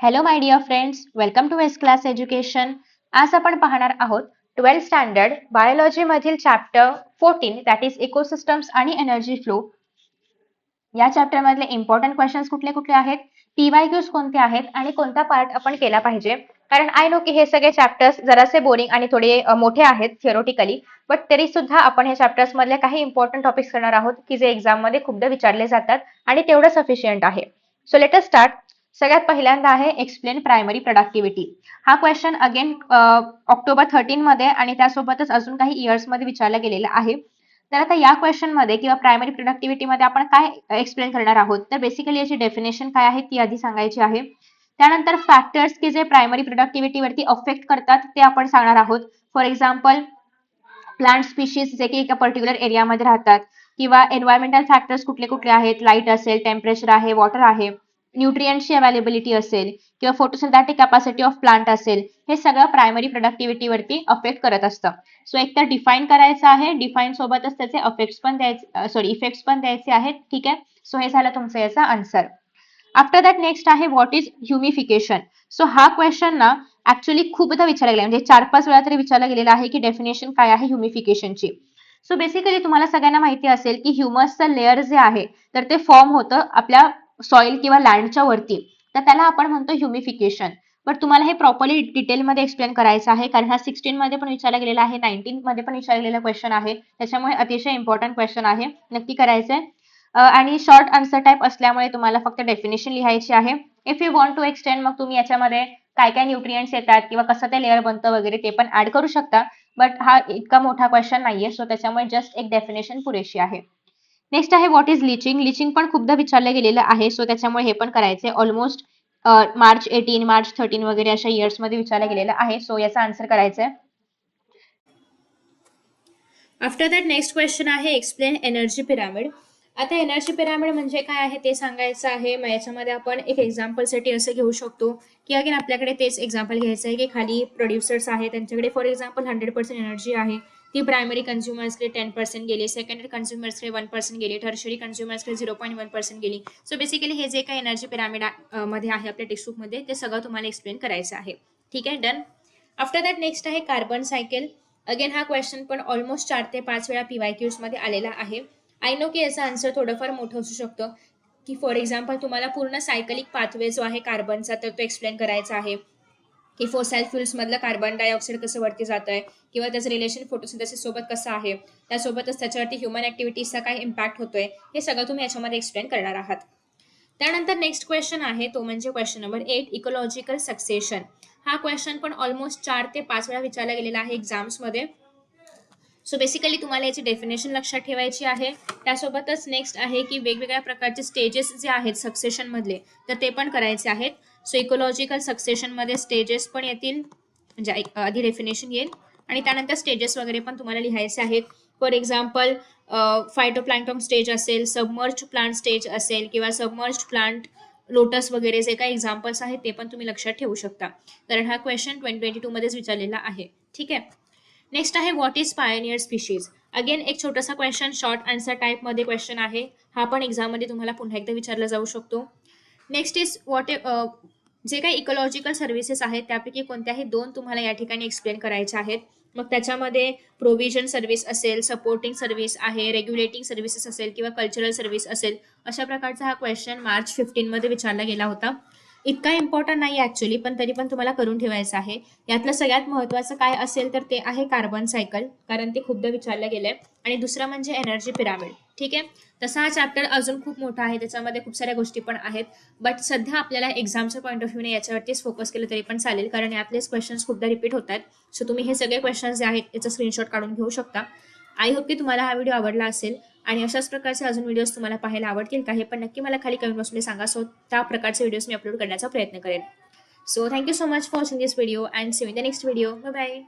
Hello my dear friends, welcome to S class education. आज आपण पाहणार आहोत 12th स्टँडर्ड बायोलॉजी मधील चॅप्टर 14 दॅट इज इकोसिस्टम्स आणि एनर्जी फ्लो. या चॅप्टर मधले इम्पॉर्टंट क्वेश्चन्स कुठले कुठले आहेत, PYQs कोणते आहेत आणि कोणता पार्ट आपण केला पाहिजे. कारण आय नो की हे सगळे चॅप्टर्स जरासे बोरिंग आणि थोडे मोठे आहेत थिअरोटिकली, बट तरी सुद्धा आपण हे चॅप्टर्स मधले काही इम्पॉर्टंट टॉपिक्स करणार आहोत की जे एक्झाम मध्ये खूपदा विचारले जातात आणि तेवढं सफिशियंट आहे. So let us start. सगळ्यात पहिल्यांदा आहे एक्सप्लेन प्रायमरी प्रोडक्टिव्हिटी. हा क्वेश्चन अगेन ऑक्टोबर 13 मध्ये आणि त्यासोबतच अजून काही इयर्स मध्ये विचारला गेलेला आहे. तर आता या क्वेश्चन मध्ये किंवा प्रायमरी प्रोडक्टिव्हिटी मध्ये आपण काय एक्सप्लेन करणार आहोत, तर बेसिकली याची डेफिनेशन काय आहे ती आधी सांगायची आहे. त्यानंतर फॅक्टर्स की जे प्रायमरी प्रोडक्टिव्हिटी वरती अफेक्ट करतात ते आपण सांगणार आहोत. फॉर एक्झाम्पल प्लांट स्पीशीज जे की एका पर्टिक्युलर एरियामध्ये राहतात, किंवा एन्व्हायरमेंटल फॅक्टर्स कुठले कुठले आहेत, लाईट असेल, टेम्परेचर आहे, वॉटर आहे, न्यूट्रिएंटची अवेलेबिलिटी असेल किंवा फोटोसिंथेटिक कॅपॅसिटी ऑफ प्लांट असेल, हे सगळं प्रायमरी प्रोडक्टिव्हिटी वरती अफेक्ट करत असतं. सो एक तर डिफाईन करायचं आहे, डिफाईन सोबतच त्याचे इफेक्ट्स पण द्यायचे आहेत. ठीक आहे. सो हे झालं तुमचं याचा आन्सर. आफ्टर दॅट नेक्स्ट आहे व्हॉट इज ह्युमिफिकेशन. सो हा क्वेश्चन ना ऍक्च्युअली खूपदा विचारला गेला, म्हणजे 4-5 वेळा तरी विचारला गेलेला आहे की डेफिनेशन काय आहे ह्युमिफिकेशनची. सो बेसिकली तुम्हाला सगळ्यांना माहिती असेल की ह्युमसचं लेअर जे आहे तर ते फॉर्म होतं आपल्या सॉइल किंवा लँडच्या वरती, तर त्याला आपण म्हणतो ह्युमिफिकेशन. बट तुम्हाला हे प्रॉपरली डिटेलमध्ये एक्सप्लेन करायचं आहे, कारण हा 16 मध्ये पण विचारला गेलेला आहे, 19 मध्ये पण विचारला गेलेला क्वेश्चन आहे, त्याच्यामुळे अतिशय इम्पॉर्टंट क्वेश्चन आहे, नक्की करायचंय. आणि शॉर्ट आन्सर टाइप असल्यामुळे तुम्हाला फक्त डेफिनेशन लिहायची आहे. If you want to extend, मग तुम्ही याच्यामध्ये काय काय न्यूट्रिएंट्स येतात किंवा कसं ते लेअर बनतं वगैरे ते पण ऍड करू शकता. बट हा इतका मोठा क्वेश्चन नाहीये, सो त्याच्यामुळे जस्ट एक डेफिनेशन पुरेशी आहे. नेक्स्ट आहे व्हॉट इज लिचिंग. लिचिंग पण खूपदा विचारलं गेलेलं आहे, सो त्याच्यामुळे हे पण करायचंय. ऑलमोस्ट मार्च 18, मार्च 13 वगैरे अशा इयर्स मध्ये विचारलं गेलेलं आहे, सो याचा आन्सर करायचंय. आफ्टर दॅट नेक्स्ट क्वेश्चन आहे एक्सप्लेन एनर्जी पिरामिड. आता एनर्जी पिरामिड म्हणजे काय आहे ते सांगायचं आहे. मग याच्यामध्ये आपण एक एक्झाम्पलसाठी असं घेऊ शकतो की अगेन आपल्याकडे तेच एक्झाम्पल घ्यायचं आहे की खाली प्रोड्युसर्स आहे, त्यांच्याकडे फॉर एक्झाम्पल 100% एनर्जी आहे, ती प्रायमरी कन्झ्युमर्सकडे 10% गेली, सेकंडरी कन्झ्युमर्सकडे 1% गेली, टर्शरी कन्झ्युमर्सकडे 0.1% गेली. सो बेसिकली हे जे काही एनर्जी पिरामिड मध्ये आहे आपल्या टेक्स्टबुकमध्ये, ते सगळं तुम्हाला एक्सप्लेन करायचं आहे. ठीक आहे, डन. आफ्टर दॅट नेक्स्ट आहे कार्बन सायकल. अगेन हा क्वेश्चन पण ऑलमोस्ट 4 ते 5 वेळा PYQs मध्ये आलेला आहे. आय नो की याचा आन्सर थोडंफार मोठं असू शकतं, की फॉर एक्झाम्पल तुम्हाला पूर्ण सायकलिक पाथवे जो आहे कार्बनचा तर तो एक्सप्लेन करायचा आहे, की फोसाईल फ्युल्स मधलं कार्बन डायऑक्साईड कसं वरती जात आहे किंवा त्याचं रिलेशन फोटोसिंथेसिस सोबत कसं आहे, त्यासोबतच त्याच्यावरती ह्युमन ऍक्टिव्हिटीजचा काय इम्पॅक्ट होतोय, हे सगळं तुम्ही याच्यामध्ये एक्सप्लेन करणार आहात. त्यानंतर नेक्स्ट क्वेश्चन आहे तो म्हणजे क्वेश्चन नंबर 8 इकोलॉजिकल सक्सेशन. हा क्वेश्चन पण ऑलमोस्ट 4 ते 5 वेळा विचारला गेलेला आहे एक्झाम्स मध्ये. सो बेसिकली तुम्हाला याची डेफिनेशन लक्षात ठेवायची आहे. त्यासोबतच नेक्स्ट आहे की वेगवेगळ्या प्रकारचे स्टेजेस जे आहेत सक्सेशन मधले तर ते पण करायचे आहेत. सो इकोलॉजिकल सक्सेशन मध्ये स्टेजेस पण येतील, म्हणजे आधी डेफिनेशन येईल आणि त्यानंतर स्टेजेस वगैरे पण तुम्हाला लिहायचे आहेत. फॉर एक्झाम्पल फायटोप्लॅन्क्टन स्टेज असेल, सबमर्ज प्लांट स्टेज असेल किंवा सबमर्ज प्लांट लोटस वगैरे जे काही एक्झाम्पल्स आहेत ते पण तुम्ही लक्षात ठेवू शकता, कारण हा क्वेश्चन 2022 मध्येच विचारलेला आहे. ठीक आहे. नेक्स्ट आहे what is pioneer species. Again एक छोटासा क्वेश्चन शॉर्ट आन्सर टाइप मध्ये क्वेश्चन आहे, हा पण एक्झाम मध्ये तुम्हाला पुन्हा एकदा विचारला जाऊ शकतो. नेक्स्ट इज जे काही इकोलॉजिकल सर्व्हिसेस आहेत त्यापैकी कोणत्याही 2 तुम्हाला या ठिकाणी एक्सप्लेन करायच्या आहेत. मग त्याच्यामध्ये प्रोव्हिजन सर्व्हिस असेल, सपोर्टिंग सर्व्हिस आहे, रेग्युलेटिंग सर्व्हिसेस असेल किंवा कल्चरल सर्व्हिस असेल, अशा प्रकारचा हा क्वेश्चन मार्च 15 मध्ये विचारला गेला होता. इतका इम्पॉर्टंट नाही ऍक्च्युअली, पण तरी पण तुम्हाला करून ठेवायचं आहे. यातलं सगळ्यात महत्त्वाचं काय असेल तर ते आहे कार्बन सायकल, कारण ते खूपदा विचारलं गेलंय, आणि दुसरं म्हणजे एनर्जी पिरामिड. ठीक आहे. तसा हा चॅप्टर अजून खूप मोठा आहे, त्याच्यामध्ये खूप साऱ्या गोष्टी पण आहेत, बट सध्या आपल्याला एक्झामच्या पॉईंट ऑफ व्ह्यूने याच्यावरतीच फोकस केलं तरी पण चालेल, कारण यातलेच क्वेश्चन्स खूपदा रिपीट होत आहेत. सो तुम्ही हे सगळे क्वेश्चन्स जे आहेत याचा स्क्रीनशॉट काढून घेऊ शकता. आय होप की तुम्हाला हा व्हिडिओ आवडला असेल आणि अशाच प्रकारचे अजून व्हिडिओज तुम्हाला पाहायला आवडतील का हे पण नक्की मला खाली कमेंट बॉक्समध्ये सांगा. सो त्या प्रकारचे व्हिडिओज मी अपलोड करण्याचा प्रयत्न करेन. So thank you so much for watching this video and see you in the next video. Bye bye.